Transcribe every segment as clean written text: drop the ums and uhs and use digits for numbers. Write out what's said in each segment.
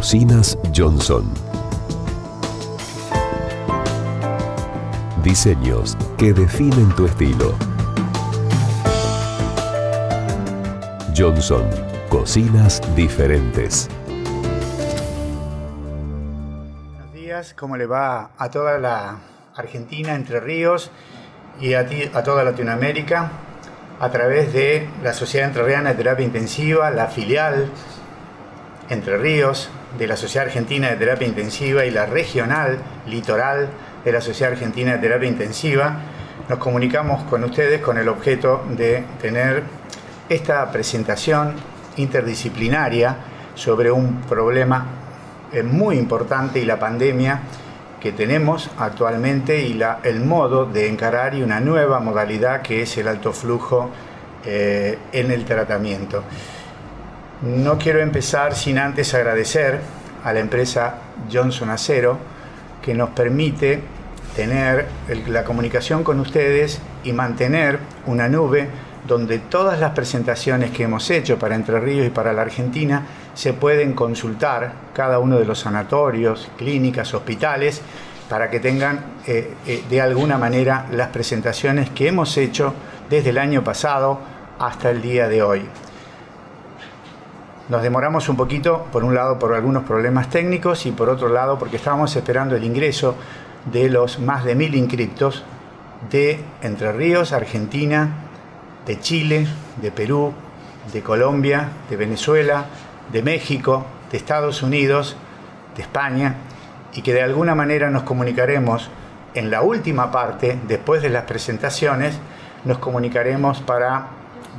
Cocinas Johnson. Diseños que definen tu estilo. Johnson, cocinas diferentes. Buenos días, ¿cómo le va a toda la Argentina, Entre Ríos y a toda Latinoamérica? A través de la Sociedad Entrerriana de Terapia Intensiva, la filial Entre Ríos de la Sociedad Argentina de Terapia Intensiva y la regional litoral de la Sociedad Argentina de Terapia Intensiva, nos comunicamos con ustedes con el objeto de tener esta presentación interdisciplinaria sobre un problema muy importante y la pandemia que tenemos actualmente y el modo de encarar y una nueva modalidad que es el alto flujo en el tratamiento. No quiero empezar sin antes agradecer a la empresa Johnson Acero que nos permite tener la comunicación con ustedes y mantener una nube donde todas las presentaciones que hemos hecho para Entre Ríos y para la Argentina se pueden consultar, cada uno de los sanatorios, clínicas, hospitales, para que tengan de alguna manera las presentaciones que hemos hecho desde el año pasado hasta el día de hoy. Nos demoramos un poquito, por un lado por algunos problemas técnicos y por otro lado porque estábamos esperando el ingreso de los más de 1000 inscriptos de Entre Ríos, Argentina, de Chile, de Perú, de Colombia, de Venezuela, de México, de Estados Unidos, de España, y que de alguna manera nos comunicaremos en la última parte, después de las presentaciones, nos comunicaremos para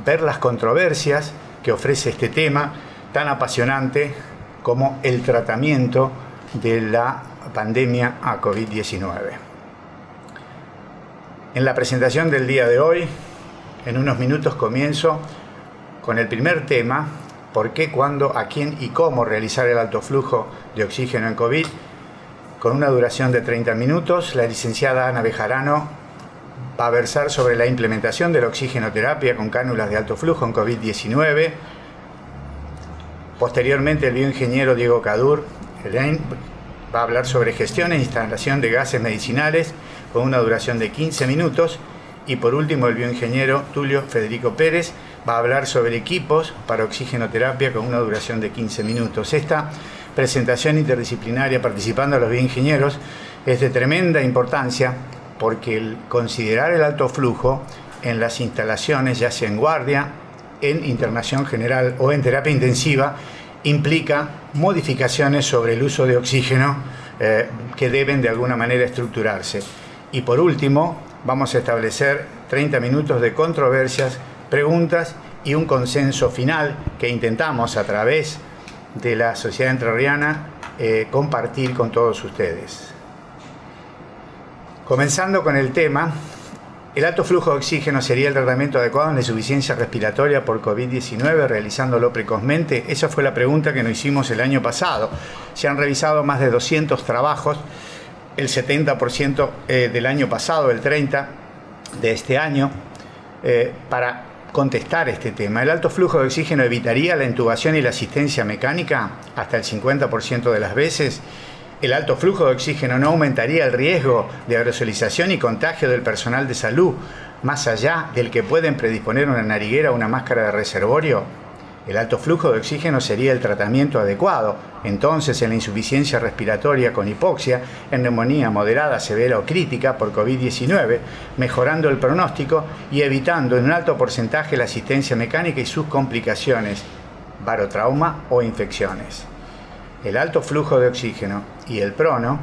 ver las controversias que ofrece este tema tan apasionante como el tratamiento de la pandemia a COVID-19. En la presentación del día de hoy, en unos minutos comienzo con el primer tema: ¿por qué, cuándo, a quién y cómo realizar el alto flujo de oxígeno en COVID? Con una duración de 30 minutos, la licenciada Ana Bejarano va a versar sobre la implementación de la oxigenoterapia con cánulas de alto flujo en COVID-19. Posteriormente, el bioingeniero Diego Cadur va a hablar sobre gestión e instalación de gases medicinales con una duración de 15 minutos. Y por último, el bioingeniero Tulio Federico Pérez va a hablar sobre equipos para oxigenoterapia con una duración de 15 minutos. Esta presentación interdisciplinaria participando a los bioingenieros es de tremenda importancia porque el considerar el alto flujo en las instalaciones, ya sea en guardia, en internación general o en terapia intensiva, implica modificaciones sobre el uso de oxígeno que deben de alguna manera estructurarse. Y por último, vamos a establecer 30 minutos de controversias, preguntas y un consenso final que intentamos a través de la Sociedad Entrerriana compartir con todos ustedes. Comenzando con el tema, el alto flujo de oxígeno sería el tratamiento adecuado en la insuficiencia respiratoria por COVID-19, realizándolo precozmente. Esa fue la pregunta que nos hicimos el año pasado. Se han revisado más de 200 trabajos, el 70% del año pasado, el 30% de este año, para contestar este tema. El alto flujo de oxígeno evitaría la intubación y la asistencia mecánica hasta el 50% de las veces. El alto flujo de oxígeno no aumentaría el riesgo de aerosolización y contagio del personal de salud, más allá del que pueden predisponer una nariguera o una máscara de reservorio. El alto flujo de oxígeno sería el tratamiento adecuado. Entonces, en la insuficiencia respiratoria con hipoxia, en neumonía moderada, severa o crítica por COVID-19, mejorando el pronóstico y evitando en un alto porcentaje la asistencia mecánica y sus complicaciones, barotrauma o infecciones. El alto flujo de oxígeno y el prono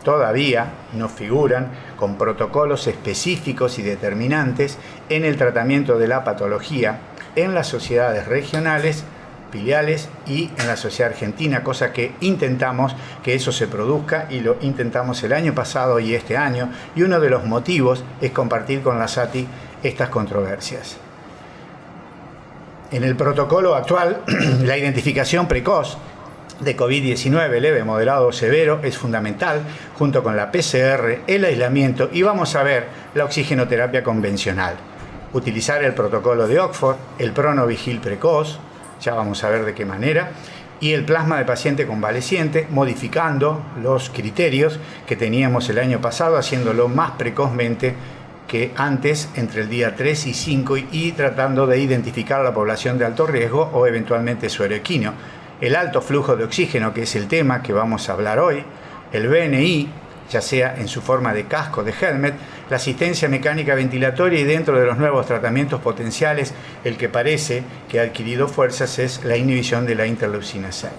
todavía no figuran con protocolos específicos y determinantes en el tratamiento de la patología en las sociedades regionales, filiales y en la sociedad argentina, cosa que intentamos que eso se produzca y lo intentamos el año pasado y este año, y uno de los motivos es compartir con la SATI estas controversias. En el protocolo actual, la identificación precoz de COVID-19 leve, moderado o severo es fundamental, junto con la PCR, el aislamiento y vamos a ver la oxigenoterapia convencional. Utilizar el protocolo de Oxford, el pronovigil precoz, ya vamos a ver de qué manera, y el plasma de paciente convaleciente, modificando los criterios que teníamos el año pasado, haciéndolo más precozmente que antes, entre el día 3 y 5, y tratando de identificar a la población de alto riesgo o eventualmente sueroequino. El alto flujo de oxígeno, que es el tema que vamos a hablar hoy, el BNI, ya sea en su forma de casco, de helmet, la asistencia mecánica ventilatoria, y dentro de los nuevos tratamientos potenciales, el que parece que ha adquirido fuerzas es la inhibición de la interleucina 6.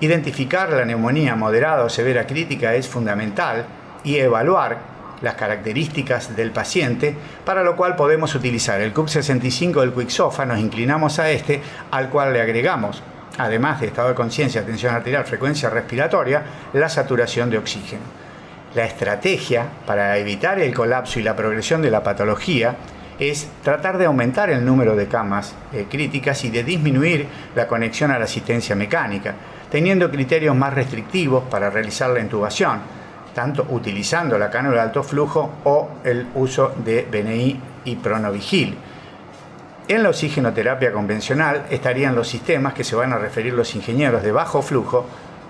Identificar la neumonía moderada o severa crítica es fundamental, y evaluar las características del paciente, para lo cual podemos utilizar el CUB65 del Quicksofa. Nos inclinamos a este, al cual le agregamos, además de estado de conciencia, tensión arterial, frecuencia respiratoria, la saturación de oxígeno. La estrategia para evitar el colapso y la progresión de la patología es tratar de aumentar el número de camas críticas y de disminuir la conexión a la asistencia mecánica, teniendo criterios más restrictivos para realizar la intubación, tanto utilizando la cánula de alto flujo o el uso de BNI y Pronovigil. En la oxigenoterapia convencional estarían los sistemas que se van a referir los ingenieros de bajo flujo,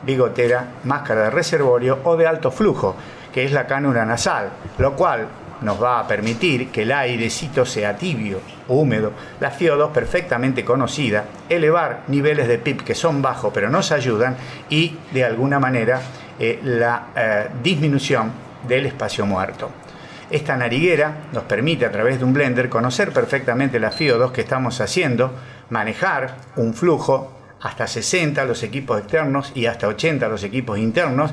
bigotera, máscara de reservorio, o de alto flujo, que es la cánula nasal, lo cual nos va a permitir que el airecito sea tibio o húmedo, la FiO2 perfectamente conocida, elevar niveles de PIP que son bajos pero nos ayudan, y de alguna manera la disminución del espacio muerto. Esta nariguera nos permite, a través de un blender, conocer perfectamente la FiO2 que estamos haciendo, manejar un flujo hasta 60 los equipos externos y hasta 80 los equipos internos,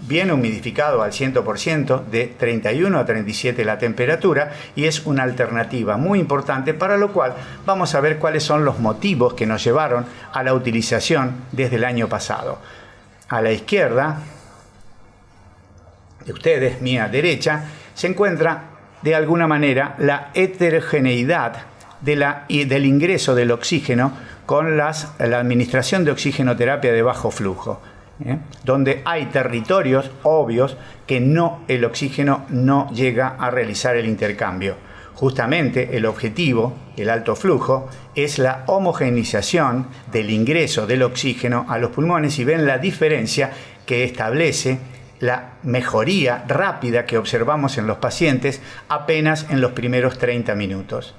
bien humidificado al 100%, de 31 a 37 la temperatura, y es una alternativa muy importante, para lo cual vamos a ver cuáles son los motivos que nos llevaron a la utilización desde el año pasado. A la izquierda de ustedes, mía derecha, se encuentra de alguna manera la heterogeneidad del ingreso del oxígeno con la administración de oxigenoterapia de bajo flujo, donde hay territorios obvios que el oxígeno no llega a realizar el intercambio. Justamente el objetivo, el alto flujo, es la homogeneización del ingreso del oxígeno a los pulmones, y ven la diferencia que establece la mejoría rápida que observamos en los pacientes apenas en los primeros 30 minutos.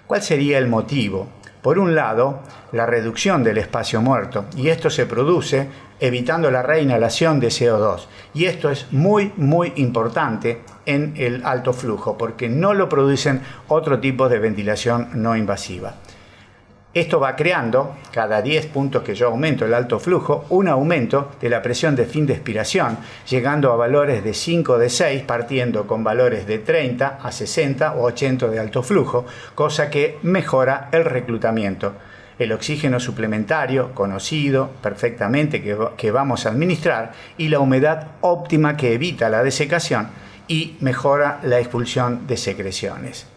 ¿Cuál sería el motivo? Por un lado, la reducción del espacio muerto, y esto se produce evitando la reinhalación de CO2. Y esto es muy importante en el alto flujo, porque no lo producen otro tipo de ventilación no invasiva. Esto va creando, cada 10 puntos que yo aumento el alto flujo, un aumento de la presión de fin de expiración, llegando a valores de 5 de 6, partiendo con valores de 30 a 60 o 80 de alto flujo, cosa que mejora el reclutamiento. El oxígeno suplementario, conocido perfectamente, que vamos a administrar, y la humedad óptima, que evita la desecación y mejora la expulsión de secreciones.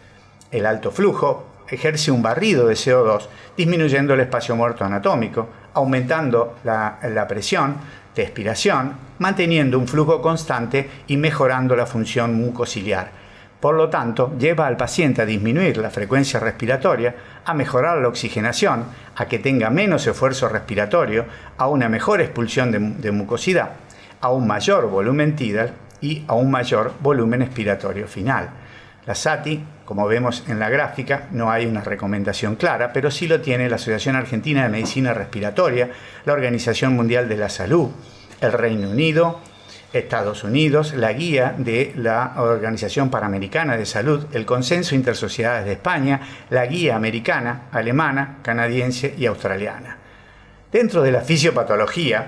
El alto flujo ejerce un barrido de CO2, disminuyendo el espacio muerto anatómico, aumentando la presión de expiración, manteniendo un flujo constante y mejorando la función mucociliar. Por lo tanto, lleva al paciente a disminuir la frecuencia respiratoria, a mejorar la oxigenación, a que tenga menos esfuerzo respiratorio, a una mejor expulsión de mucosidad, a un mayor volumen tidal y a un mayor volumen expiratorio final. La SATI, como vemos en la gráfica, no hay una recomendación clara, pero sí lo tiene la Asociación Argentina de Medicina Respiratoria, la Organización Mundial de la Salud, el Reino Unido, Estados Unidos, la guía de la Organización Panamericana de Salud, el Consenso Intersociedades de España, la guía americana, alemana, canadiense y australiana. Dentro de la fisiopatología,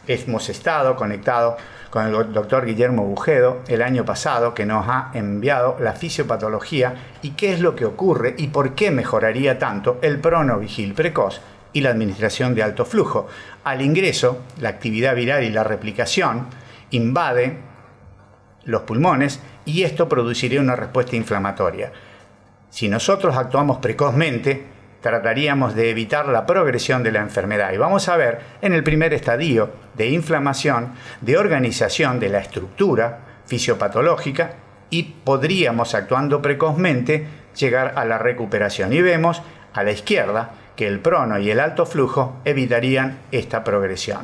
hemos estado conectados con el doctor Guillermo Bujedo el año pasado, que nos ha enviado la fisiopatología y qué es lo que ocurre y por qué mejoraría tanto el Pronovigil precoz y la administración de alto flujo. Al ingreso, la actividad viral y la replicación invade los pulmones, y esto produciría una respuesta inflamatoria. Si nosotros actuamos precozmente, trataríamos de evitar la progresión de la enfermedad. Y vamos a ver en el primer estadio de inflamación, de organización de la estructura fisiopatológica, y podríamos, actuando precozmente, llegar a la recuperación. Y vemos a la izquierda que el prono y el alto flujo evitarían esta progresión.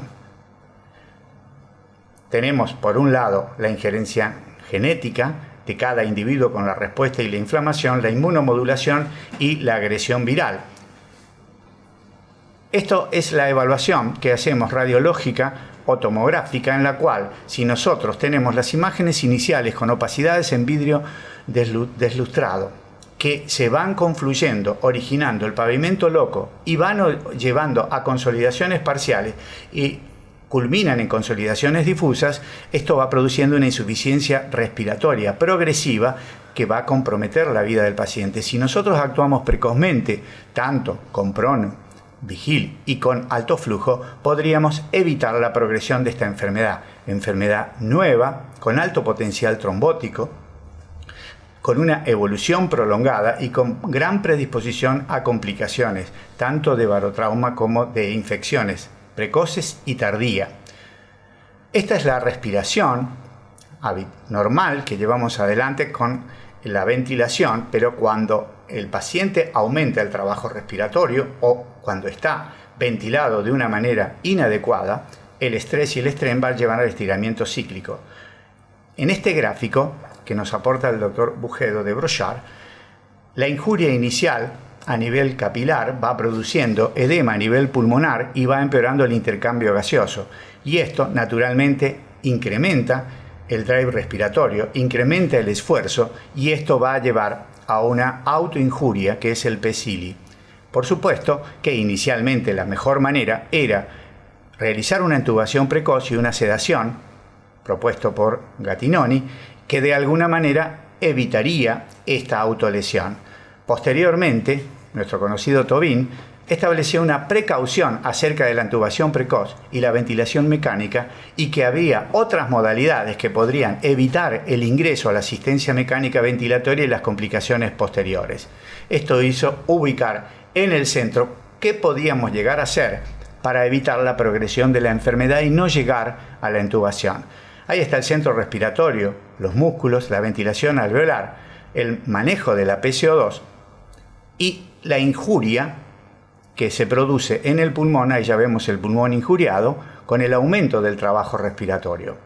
Tenemos, por un lado, la injerencia genética de cada individuo con la respuesta y la inflamación, la inmunomodulación y la agresión viral. Esto es la evaluación que hacemos radiológica o tomográfica, en la cual, si nosotros tenemos las imágenes iniciales con opacidades en vidrio deslustrado, que se van confluyendo, originando el pavimento loco y van llevando a consolidaciones parciales y culminan en consolidaciones difusas, esto va produciendo una insuficiencia respiratoria progresiva que va a comprometer la vida del paciente. Si nosotros actuamos precozmente, tanto con prono, vigil y con alto flujo, podríamos evitar la progresión de esta enfermedad nueva, con alto potencial trombótico, con una evolución prolongada y con gran predisposición a complicaciones, tanto de barotrauma como de infecciones precoces y tardía. Esta es la respiración normal que llevamos adelante con la ventilación, pero cuando el paciente aumenta el trabajo respiratorio o cuando está ventilado de una manera inadecuada, el estrés y el estrés van a llevar al estiramiento cíclico. En este gráfico que nos aporta el doctor Bujedo de Brochard, la injuria inicial a nivel capilar va produciendo edema a nivel pulmonar y va empeorando el intercambio gaseoso. Y esto, naturalmente, incrementa el drive respiratorio, incrementa el esfuerzo y esto va a llevar a una autoinjuria que es el PSILI. Por supuesto que inicialmente la mejor manera era realizar una intubación precoz y una sedación, propuesto por Gattinoni, que de alguna manera evitaría esta autolesión. Posteriormente, nuestro conocido Tobin estableció una precaución acerca de la intubación precoz y la ventilación mecánica y que había otras modalidades que podrían evitar el ingreso a la asistencia mecánica ventilatoria y las complicaciones posteriores. Esto hizo ubicar en el centro qué podíamos llegar a hacer para evitar la progresión de la enfermedad y no llegar a la intubación. Ahí está el centro respiratorio, los músculos, la ventilación alveolar, el manejo de la PCO2 y la injuria que se produce en el pulmón. Ahí ya vemos el pulmón injuriado con el aumento del trabajo respiratorio.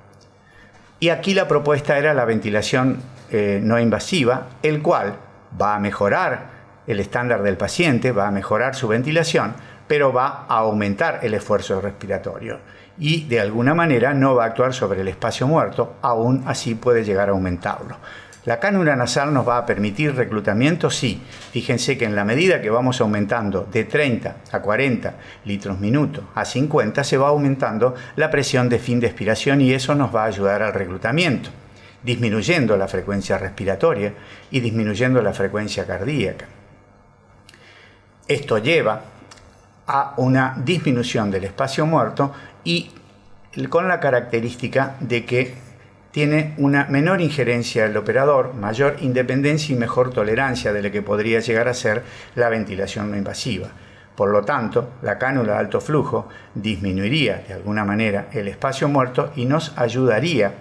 Y aquí la propuesta era la ventilación no invasiva, el cual va a mejorar el estándar del paciente, va a mejorar su ventilación, pero va a aumentar el esfuerzo respiratorio y de alguna manera no va a actuar sobre el espacio muerto, aún así puede llegar a aumentarlo. ¿La cánula nasal nos va a permitir reclutamiento? Sí. Fíjense que en la medida que vamos aumentando de 30 a 40 litros minuto a 50, se va aumentando la presión de fin de expiración y eso nos va a ayudar al reclutamiento, disminuyendo la frecuencia respiratoria y disminuyendo la frecuencia cardíaca. Esto lleva a una disminución del espacio muerto y con la característica de que tiene una menor injerencia del operador, mayor independencia y mejor tolerancia de lo que podría llegar a ser la ventilación no invasiva. Por lo tanto, la cánula de alto flujo disminuiría de alguna manera el espacio muerto y nos ayudaría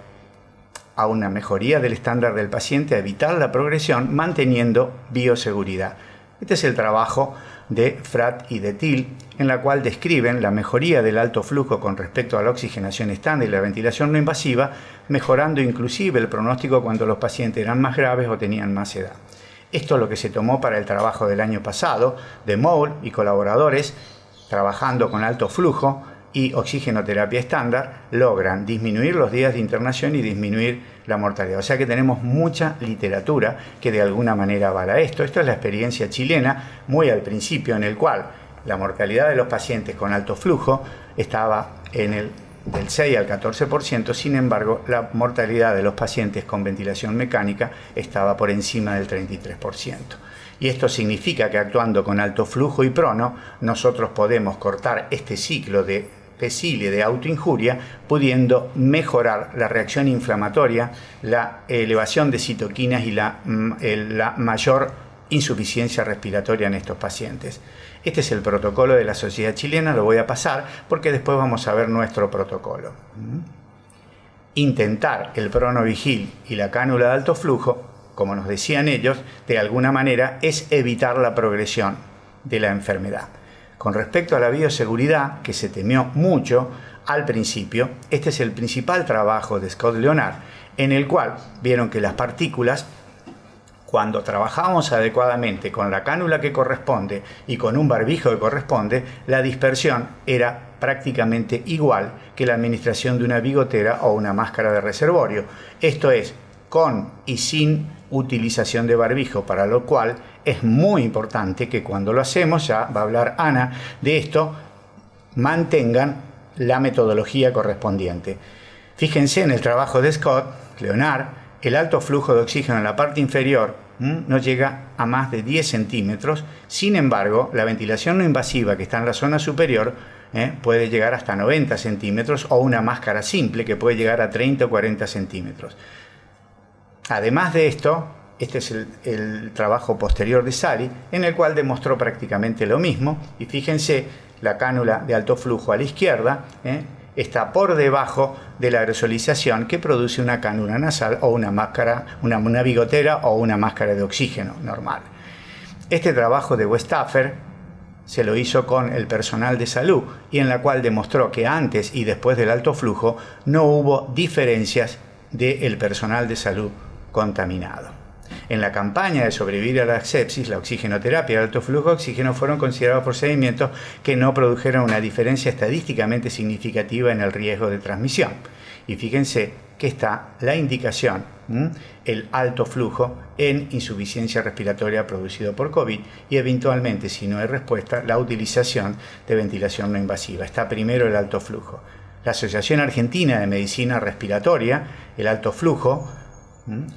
a una mejoría del estándar del paciente, a evitar la progresión manteniendo bioseguridad. Este es el trabajo de Fratt y de Thiel, en la cual describen la mejoría del alto flujo con respecto a la oxigenación estándar y la ventilación no invasiva, mejorando inclusive el pronóstico cuando los pacientes eran más graves o tenían más edad. Esto es lo que se tomó para el trabajo del año pasado de Moule y colaboradores, trabajando con alto flujo y oxigenoterapia estándar, logran disminuir los días de internación y disminuir la mortalidad. O sea que tenemos mucha literatura que de alguna manera avala esto. Esto es la experiencia chilena muy al principio, en el cual la mortalidad de los pacientes con alto flujo estaba del 6 al 14%, sin embargo, la mortalidad de los pacientes con ventilación mecánica estaba por encima del 33%. Y esto significa que actuando con alto flujo y prono, nosotros podemos cortar este ciclo de PSILI, de autoinjuria, pudiendo mejorar la reacción inflamatoria, la elevación de citoquinas y la mayor insuficiencia respiratoria en estos pacientes. Este es el protocolo de la Sociedad Chilena, lo voy a pasar porque después vamos a ver nuestro protocolo. Intentar el pronovigil y la cánula de alto flujo, como nos decían ellos, de alguna manera es evitar la progresión de la enfermedad. Con respecto a la bioseguridad, que se temió mucho al principio, este es el principal trabajo de Scott Leonard, en el cual vieron que las partículas, cuando trabajamos adecuadamente con la cánula que corresponde y con un barbijo que corresponde, la dispersión era prácticamente igual que la administración de una bigotera o una máscara de reservorio. Esto es, con y sin utilización de barbijo, para lo cual es muy importante que cuando lo hacemos, ya va a hablar Ana de esto, mantengan la metodología correspondiente. Fíjense en el trabajo de Scott Leonard, el alto flujo de oxígeno en la parte inferior no llega a más de 10 centímetros. Sin embargo, la ventilación no invasiva que está en la zona superior puede llegar hasta 90 centímetros o una máscara simple que puede llegar a 30 o 40 centímetros. Además de esto, este es el trabajo posterior de Sally, en el cual demostró prácticamente lo mismo. Y fíjense, la cánula de alto flujo a la izquierda está por debajo de la aerosolización que produce una cánula nasal o una máscara, una bigotera o una máscara de oxígeno normal. Este trabajo de Westaffer se lo hizo con el personal de salud y en la cual demostró que antes y después del alto flujo no hubo diferencias del personal de salud contaminado. En la campaña de sobrevivir a la sepsis, la oxigenoterapia y el alto flujo de oxígeno fueron considerados procedimientos que no produjeron una diferencia estadísticamente significativa en el riesgo de transmisión. Y fíjense que está la indicación, el alto flujo en insuficiencia respiratoria producido por COVID y eventualmente, si no hay respuesta, la utilización de ventilación no invasiva. Está primero el alto flujo. La Asociación Argentina de Medicina Respiratoria, el alto flujo,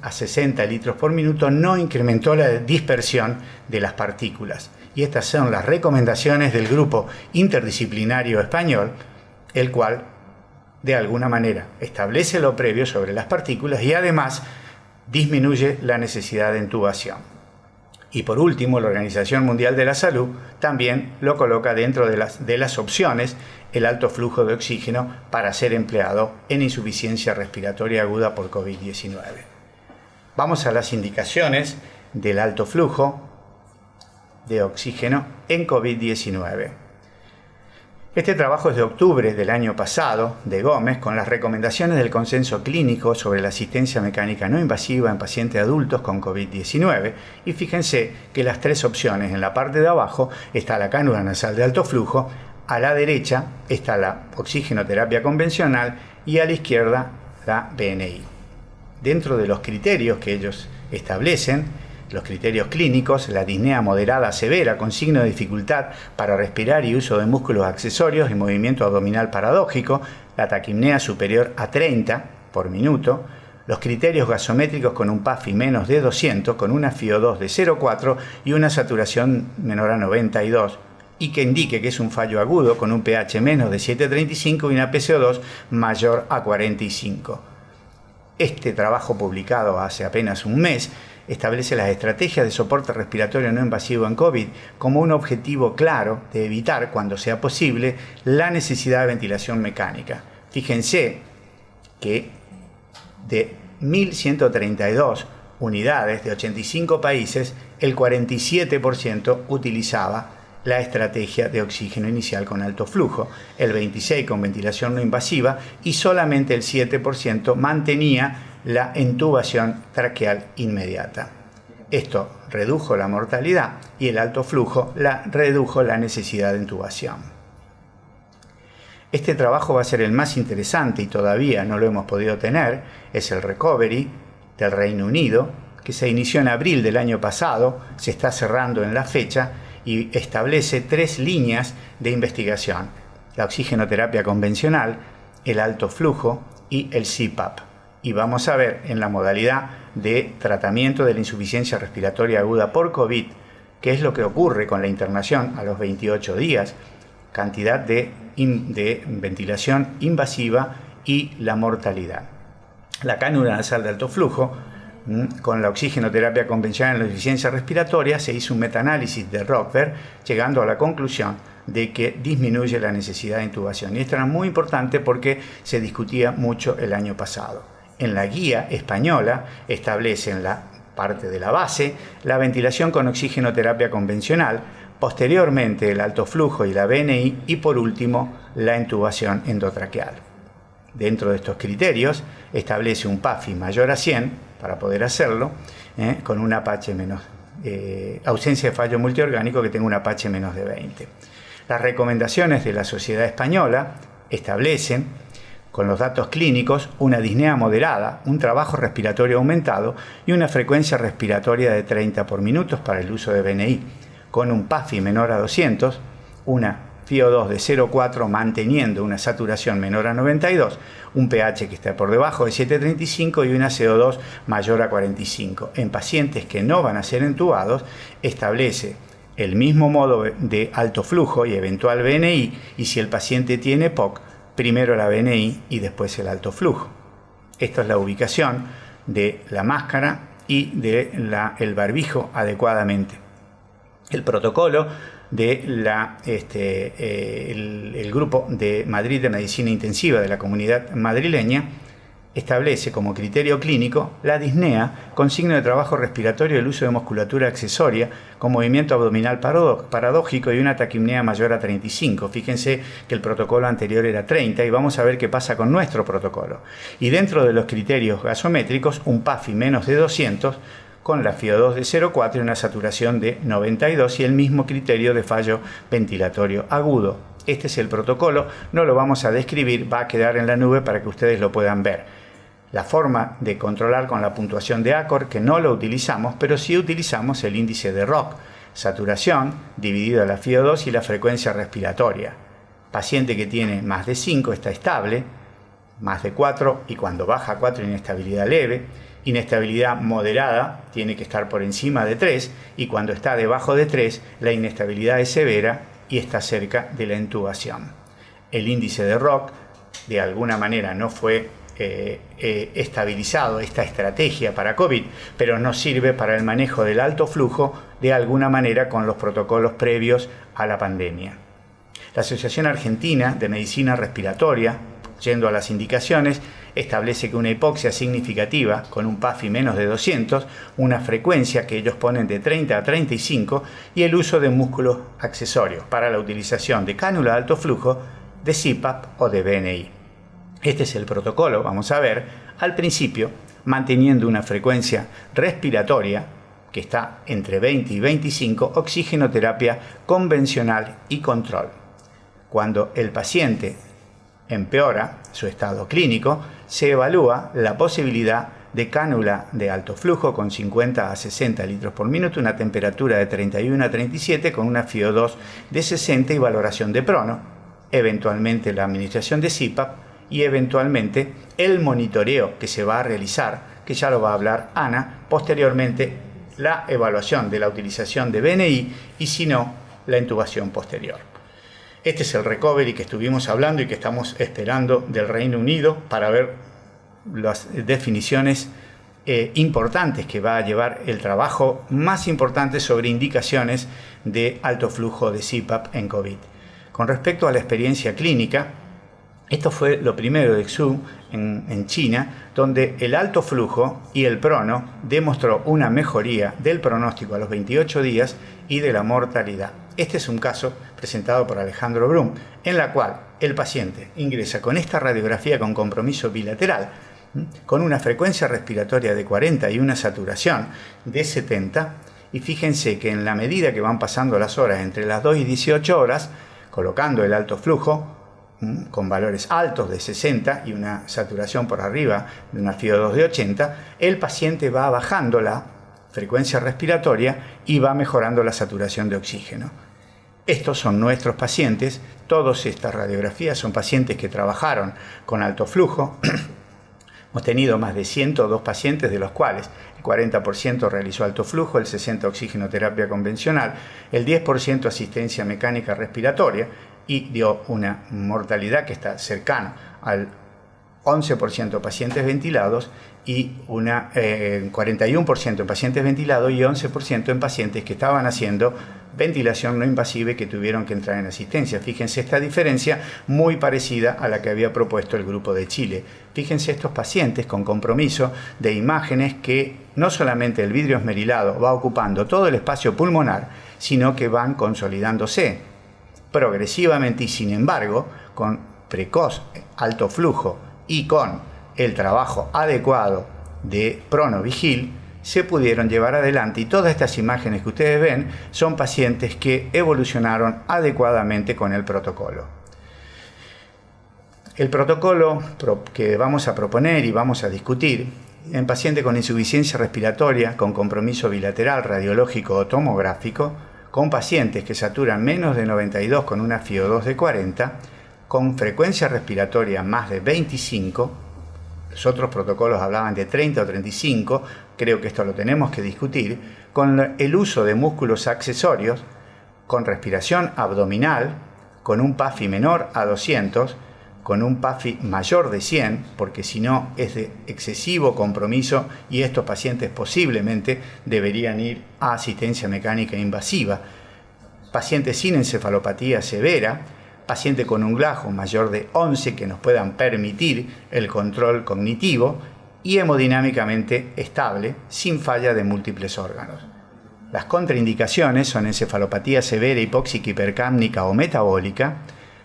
a 60 litros por minuto, no incrementó la dispersión de las partículas. Y estas son las recomendaciones del grupo interdisciplinario español, el cual, de alguna manera, establece lo previo sobre las partículas y además disminuye la necesidad de intubación. Y por último, la Organización Mundial de la Salud también lo coloca dentro de las opciones el alto flujo de oxígeno para ser empleado en insuficiencia respiratoria aguda por COVID-19. Vamos a las indicaciones del alto flujo de oxígeno en COVID-19. Este trabajo es de octubre del año pasado, de Gómez, con las recomendaciones del consenso clínico sobre la asistencia mecánica no invasiva en pacientes adultos con COVID-19. Y fíjense que las tres opciones, en la parte de abajo está la cánula nasal de alto flujo, a la derecha está la oxigenoterapia convencional y a la izquierda la BNI. Dentro de los criterios que ellos establecen, los criterios clínicos, la disnea moderada severa con signo de dificultad para respirar y uso de músculos accesorios y movimiento abdominal paradójico, la taquipnea superior a 30 por minuto, los criterios gasométricos con un PAFI menos de 200, con una FiO2 de 0,4 y una saturación menor a 92, y que indique que es un fallo agudo con un pH menos de 7,35 y una PCO2 mayor a 45. Este trabajo, publicado hace apenas un mes, establece las estrategias de soporte respiratorio no invasivo en COVID como un objetivo claro de evitar, cuando sea posible, la necesidad de ventilación mecánica. Fíjense que de 1.132 unidades de 85 países, el 47% utilizaba la estrategia de oxígeno inicial con alto flujo, el 26% con ventilación no invasiva y solamente el 7% mantenía la intubación traqueal inmediata. Esto redujo la mortalidad y el alto flujo redujo la necesidad de intubación. Este trabajo va a ser el más interesante y todavía no lo hemos podido tener, es el Recovery del Reino Unido, que se inició en abril del año pasado, se está cerrando en la fecha y establece 3 líneas de investigación: la oxigenoterapia convencional, el alto flujo y el CPAP. Y vamos a ver en la modalidad de tratamiento de la insuficiencia respiratoria aguda por COVID qué es lo que ocurre con la internación a los 28 días, cantidad de ventilación invasiva y la mortalidad. La cánula nasal de alto flujo con la oxigenoterapia convencional en la insuficiencia respiratoria se hizo un metaanálisis de Rockberg, llegando a la conclusión de que disminuye la necesidad de intubación. Y esto era muy importante porque se discutía mucho el año pasado. En la guía española establece en la parte de la base la ventilación con oxigenoterapia convencional posteriormente el alto flujo y la BNI y por último la intubación endotraqueal. Dentro de estos criterios establece un PAFI mayor a 100 para poder hacerlo, con un APH menos, ausencia de fallo multiorgánico que tenga un APH menos de 20. Las recomendaciones de la Sociedad Española establecen, con los datos clínicos, una disnea moderada, un trabajo respiratorio aumentado y una frecuencia respiratoria de 30 por minuto para el uso de BNI, con un PAFI menor a 200, una FiO2 de 0,4 manteniendo una saturación menor a 92, un pH que está por debajo de 7,35 y una CO2 mayor a 45. En pacientes que no van a ser entubados, establece el mismo modo de alto flujo y eventual BNI, y si el paciente tiene POC, primero la BNI y después el alto flujo. Esta es la ubicación de la máscara y del barbijo adecuadamente. El protocolo de el Grupo de Madrid de Medicina Intensiva de la Comunidad Madrileña establece como criterio clínico la disnea con signo de trabajo respiratorio y el uso de musculatura accesoria con movimiento abdominal paradójico y una taquipnea mayor a 35. Fíjense que el protocolo anterior era 30 y vamos a ver qué pasa con nuestro protocolo. Y dentro de los criterios gasométricos, un PAFI menos de 200 con la FiO2 de 0,4 y una saturación de 92 y el mismo criterio de fallo ventilatorio agudo. Este es el protocolo, no lo vamos a describir, va a quedar en la nube para que ustedes lo puedan ver. La forma de controlar con la puntuación de ACOR, que no lo utilizamos, pero sí utilizamos el índice de ROC, saturación dividido la FiO2 y la frecuencia respiratoria. Paciente que tiene más de 5 está estable, más de 4 y cuando baja a 4 inestabilidad leve, inestabilidad moderada tiene que estar por encima de 3 y cuando está debajo de 3 la inestabilidad es severa y está cerca de la intubación. El índice de ROC de alguna manera no fue estabilizado esta estrategia para COVID, pero nos sirve para el manejo del alto flujo de alguna manera con los protocolos previos a la pandemia. La Asociación Argentina de Medicina Respiratoria, yendo a las indicaciones, establece que una hipoxia significativa con un PAFI menos de 200, una frecuencia que ellos ponen de 30 a 35 y el uso de músculos accesorios para la utilización de cánula de alto flujo, de CPAP o de BNI. Este es el protocolo, vamos a ver, al principio manteniendo una frecuencia respiratoria que está entre 20 y 25, oxigenoterapia convencional y control. Cuando el paciente empeora su estado clínico, se evalúa la posibilidad de cánula de alto flujo con 50 a 60 litros por minuto, una temperatura de 31 a 37 con una FiO2 de 60 y valoración de prono, eventualmente la administración de CPAP y eventualmente el monitoreo que se va a realizar, que ya lo va a hablar Ana, posteriormente la evaluación de la utilización de BNI y si no, la intubación posterior. Este es el recovery que estuvimos hablando y que estamos esperando del Reino Unido para ver las definiciones importantes que va a llevar el trabajo más importante sobre indicaciones de alto flujo de CPAP en COVID. Con respecto a la experiencia clínica, esto fue lo primero de Xu en China, donde el alto flujo y el prono demostró una mejoría del pronóstico a los 28 días y de la mortalidad. Este es un caso presentado por Alejandro Brum, en la cual el paciente ingresa con esta radiografía con compromiso bilateral, con una frecuencia respiratoria de 40 y una saturación de 70, y fíjense que en la medida que van pasando las horas entre las 2 y 18 horas, colocando el alto flujo, con valores altos de 60 y una saturación por arriba de una FiO2 de 80, el paciente va bajando la frecuencia respiratoria y va mejorando la saturación de oxígeno. Estos son nuestros pacientes, todas estas radiografías son pacientes que trabajaron con alto flujo. Hemos tenido más de 102 pacientes, de los cuales el 40% realizó alto flujo, el 60% oxigenoterapia convencional, el 10% asistencia mecánica respiratoria, y dio una mortalidad que está cercana al 11% pacientes ventilados y una 41% en pacientes ventilados y 11% en pacientes que estaban haciendo ventilación no invasiva y que tuvieron que entrar en asistencia. Fíjense esta diferencia muy parecida a la que había propuesto el grupo de Chile. Fíjense estos pacientes con compromiso de imágenes que no solamente el vidrio esmerilado va ocupando todo el espacio pulmonar, sino que van consolidándose progresivamente y, sin embargo, con precoz alto flujo y con el trabajo adecuado de pronovigil, se pudieron llevar adelante, y todas estas imágenes que ustedes ven son pacientes que evolucionaron adecuadamente con el protocolo. El protocolo que vamos a proponer y vamos a discutir en paciente con insuficiencia respiratoria, con compromiso bilateral, radiológico o tomográfico, con pacientes que saturan menos de 92 con una FiO2 de 40, con frecuencia respiratoria más de 25, los otros protocolos hablaban de 30 o 35, creo que esto lo tenemos que discutir, con el uso de músculos accesorios, con respiración abdominal, con un PAFI menor a 200, con un PAFI mayor de 100, porque si no es de excesivo compromiso y estos pacientes posiblemente deberían ir a asistencia mecánica invasiva. Pacientes sin encefalopatía severa, paciente con un GLAJO mayor de 11 que nos puedan permitir el control cognitivo y hemodinámicamente estable, sin falla de múltiples órganos. Las contraindicaciones son encefalopatía severa, hipóxica, hipercápnica o metabólica,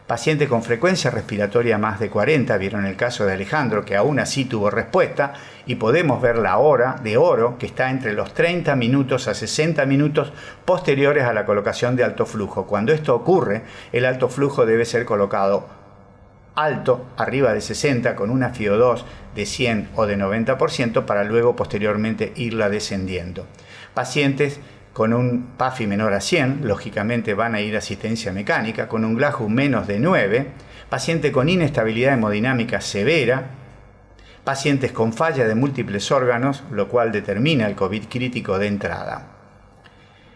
paciente con frecuencia respiratoria más de 40, vieron el caso de Alejandro, que aún así tuvo respuesta, y podemos ver la hora de oro, que está entre los 30 minutos a 60 minutos posteriores a la colocación de alto flujo. Cuando esto ocurre, el alto flujo debe ser colocado alto, arriba de 60, con una FiO2 de 100 o de 90%, para luego posteriormente irla descendiendo. Pacientes con un PAFI menor a 100, lógicamente van a ir a asistencia mecánica, con un GLAJU menos de 9, paciente con inestabilidad hemodinámica severa, pacientes con falla de múltiples órganos, lo cual determina el COVID crítico de entrada.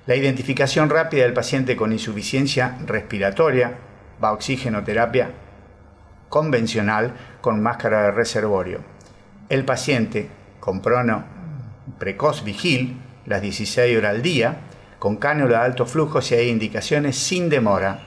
La identificación rápida del paciente con insuficiencia respiratoria va a oxigenoterapia convencional con máscara de reservorio. El paciente con prono precoz vigil, las 16 horas al día, con cánula de alto flujo si hay indicaciones sin demora.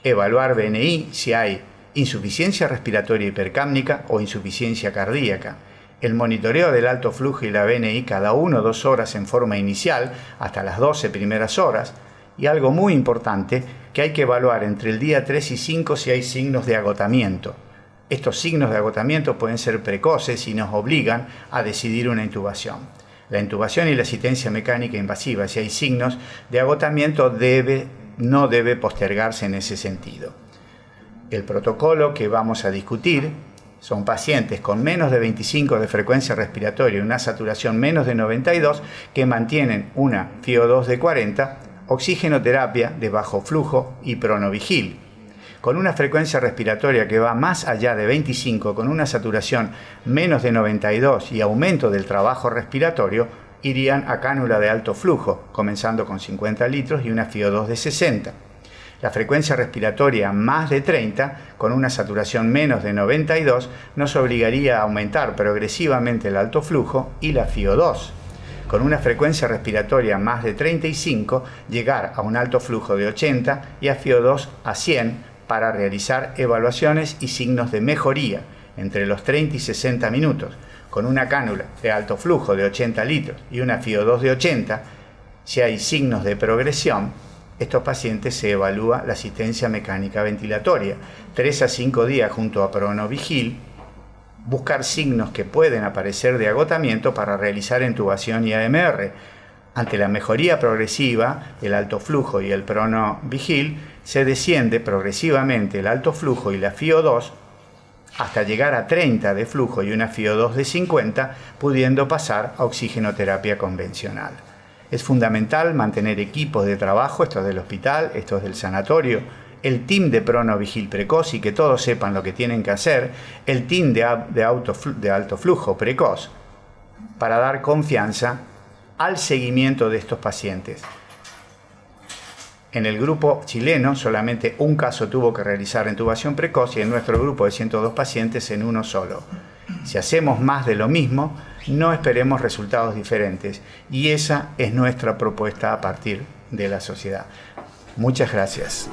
Evaluar BNI si hay insuficiencia respiratoria hipercápnica o insuficiencia cardíaca. El monitoreo del alto flujo y la BNI cada 1 o 2 horas en forma inicial hasta las 12 primeras horas. Y algo muy importante, que hay que evaluar entre el día 3 y 5 si hay signos de agotamiento. Estos signos de agotamiento pueden ser precoces y nos obligan a decidir una intubación. La intubación y la asistencia mecánica invasiva, si hay signos de agotamiento, no debe postergarse en ese sentido. El protocolo que vamos a discutir son pacientes con menos de 25 de frecuencia respiratoria y una saturación menos de 92 que mantienen una FiO2 de 40, oxigenoterapia de bajo flujo y pronovigil. Con una frecuencia respiratoria que va más allá de 25, con una saturación menos de 92 y aumento del trabajo respiratorio, irían a cánula de alto flujo, comenzando con 50 litros y una FiO2 de 60. La frecuencia respiratoria más de 30, con una saturación menos de 92, nos obligaría a aumentar progresivamente el alto flujo y la FiO2. Con una frecuencia respiratoria más de 35, llegar a un alto flujo de 80 y a FiO2 a 100, para realizar evaluaciones y signos de mejoría entre los 30 y 60 minutos, con una cánula de alto flujo de 80 litros y una FiO2 de 80, si hay signos de progresión, estos pacientes se evalúa la asistencia mecánica ventilatoria, 3 a 5 días junto a pronovigil, buscar signos que pueden aparecer de agotamiento para realizar intubación y AMR. Ante la mejoría progresiva, el alto flujo y el pronovigil, se desciende progresivamente el alto flujo y la FiO2 hasta llegar a 30 de flujo y una FiO2 de 50, pudiendo pasar a oxigenoterapia convencional. Es fundamental mantener equipos de trabajo, estos del hospital, estos del sanatorio, el team de pronovigil precoz y que todos sepan lo que tienen que hacer, el team de alto flujo precoz, para dar confianza al seguimiento de estos pacientes. En el grupo chileno solamente un caso tuvo que realizar intubación precoz y en nuestro grupo de 102 pacientes en uno solo. Si hacemos más de lo mismo, no esperemos resultados diferentes y esa es nuestra propuesta a partir de la sociedad. Muchas gracias.